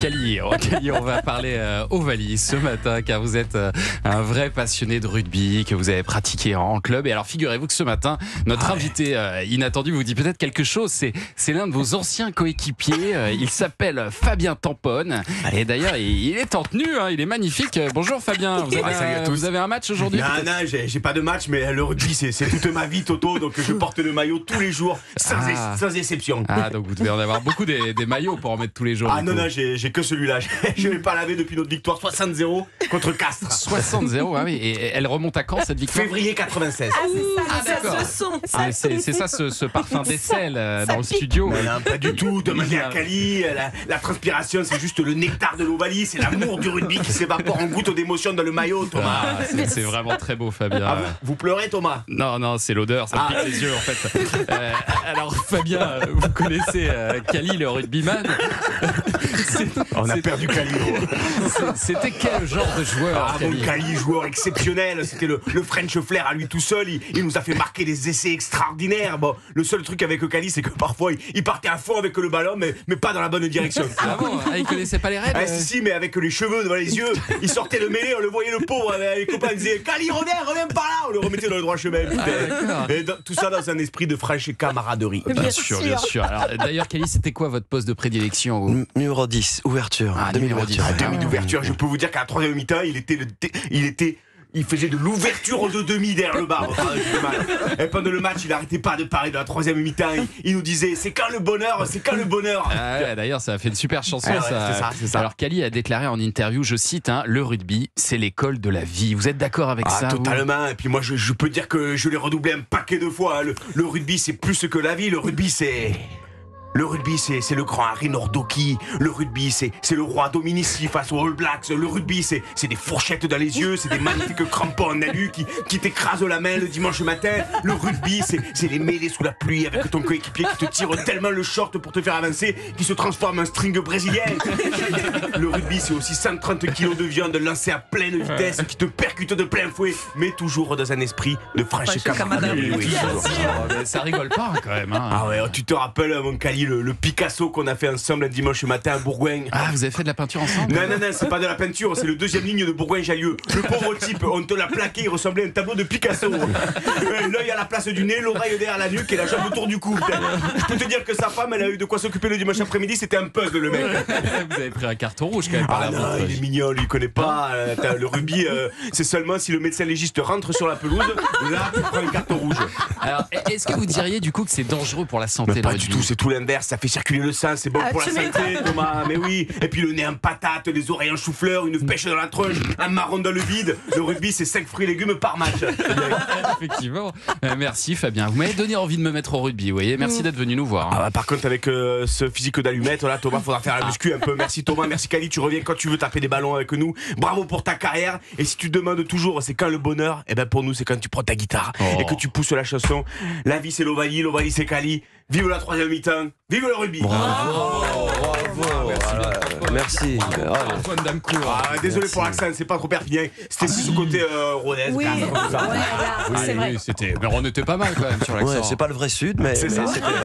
Cali, on va parler Ovalie ce matin car vous êtes un vrai passionné de rugby que vous avez pratiqué en club. Et alors figurez-vous que ce matin, notre invité inattendu vous dit peut-être quelque chose. C'est l'un de vos anciens coéquipiers. Il s'appelle Fabien Tampone. Et d'ailleurs, il est en tenue, hein, il est magnifique. Bonjour Fabien, vous avez un match aujourd'hui? Non, j'ai pas de match, mais le rugby c'est toute ma vie, Toto. Donc je porte le maillot tous les jours, sans exception. Ah, donc vous devez en avoir beaucoup des maillots pour en mettre tous les jours. Ah non, j'ai que celui-là. Je l'ai pas lavé depuis notre victoire 60-0 contre Castres. 60-0, ah oui. Et elle remonte à quand cette victoire? Février 96. Ah d'accord. C'est ça ce parfum d'aisselle dans le studio. Mais non, pas du tout. Demandez à Cali, la transpiration c'est juste le nectar de l'Ovalie. C'est l'amour du rugby qui s'évapore en gouttes d'émotion dans le maillot, Thomas. Ah, c'est vraiment très beau, Fabien. Ah, vous pleurez, Thomas? Non, c'est l'odeur, ça me pique les yeux en fait. Alors Fabien, vous connaissez Cali, le rugbyman. On a perdu Cali. C'était quel genre de joueur? Mon Cali, joueur exceptionnel. C'était le French flair à lui tout seul. Il nous a fait marquer des essais extraordinaires. Bon, le seul truc avec le Cali, c'est que parfois il partait à fond avec le ballon, mais pas dans la bonne direction. Ah bon? Il connaissait pas les règles? Si, mais avec les cheveux devant les yeux. Il sortait le mêlé, on le voyait le pauvre. Les copains disaient Cali, reviens par là. On le remettait dans le droit chemin. Et tout ça dans un esprit de fraîche camaraderie. Bien sûr. Alors, d'ailleurs, Cali, c'était quoi votre poste de prédilection? Numéro 10, ouverture. Demi-ouverture. Demi-ouverture, je peux vous dire qu'à la troisième mi-temps, il faisait de l'ouverture aux deux demi derrière le bar. Et pendant le match, il n'arrêtait pas de parler de la troisième mi-temps. Il nous disait c'est quand le bonheur. D'ailleurs, ça a fait une super chanson. C'est ça. Alors, Cali a déclaré en interview, je cite, le rugby, c'est l'école de la vie. Vous êtes d'accord avec ça? Totalement. Et puis moi, je peux dire que je l'ai redoublé un paquet de fois. Le rugby, c'est plus que la vie. Le rugby, c'est le grand Harry Nordoki. Le rugby, c'est le roi Dominici face aux All Blacks. Le rugby, c'est des fourchettes dans les yeux, c'est des magnifiques crampons en alu qui t'écrasent la main le dimanche matin. Le rugby, c'est les mêlées sous la pluie avec ton coéquipier qui te tire tellement le short pour te faire avancer qui se transforme en string brésilien. Le rugby, c'est aussi 130 kilos de viande lancée à pleine vitesse qui te percute de plein fouet, mais toujours dans un esprit de fraîche camaraderie. Ça rigole pas quand même. Ah ouais, tu te rappelles, mon Cali, le Picasso qu'on a fait ensemble un dimanche matin à Bourgoin. Ah, vous avez fait de la peinture ensemble? Non, c'est pas de la peinture, c'est le deuxième ligne de Bourgoin-Jallieu. Le pauvre type, on te l'a plaqué, il ressemblait à un tableau de Picasso. L'œil à la place du nez, l'oreille derrière la nuque et la jambe autour du cou. Je peux te dire que sa femme, elle a eu de quoi s'occuper le dimanche après-midi, c'était un puzzle le mec. Vous avez pris un carton rouge quand même par non, il est mignon, lui il connaît pas. Le rugby, c'est seulement si le médecin légiste rentre sur la pelouse, là tu prends un carton rouge. Alors, est-ce que vous diriez du coup que c'est dangereux pour la santé? Pas du tout, c'est tout l'inverse, ça fait circuler le sang, c'est bon pour la santé, Thomas, mais oui. Et puis le nez en patate, les oreilles en chou-fleur, une pêche dans la tronche, un marron dans le vide. Le rugby, c'est 5 fruits et légumes par match. Effectivement. Merci Fabien. Vous m'avez donné envie de me mettre au rugby, vous voyez. Merci d'être venu nous voir. Par contre, avec ce physique d'allumette, là, Thomas, faudra faire la muscu un peu. Merci Thomas, merci Cali, tu reviens quand tu veux taper des ballons avec nous. Bravo pour ta carrière. Et si tu te demandes toujours, c'est quand le bonheur? Eh ben pour nous, c'est quand tu prends ta guitare et que tu pousses la chanson. La vie, c'est l'Ovalie, l'Ovalie, c'est Cali. Vive la troisième mi-temps, vive le rugby. Bravo. Merci. Antoine Damcourt. Désolé pour l'accent, c'est pas trop perpignan. C'était ce côté Rodez. Oui, C'est vrai. Mais on était pas mal quand même sur l'accent. Ouais, c'est pas le vrai sud, mais c'est ça.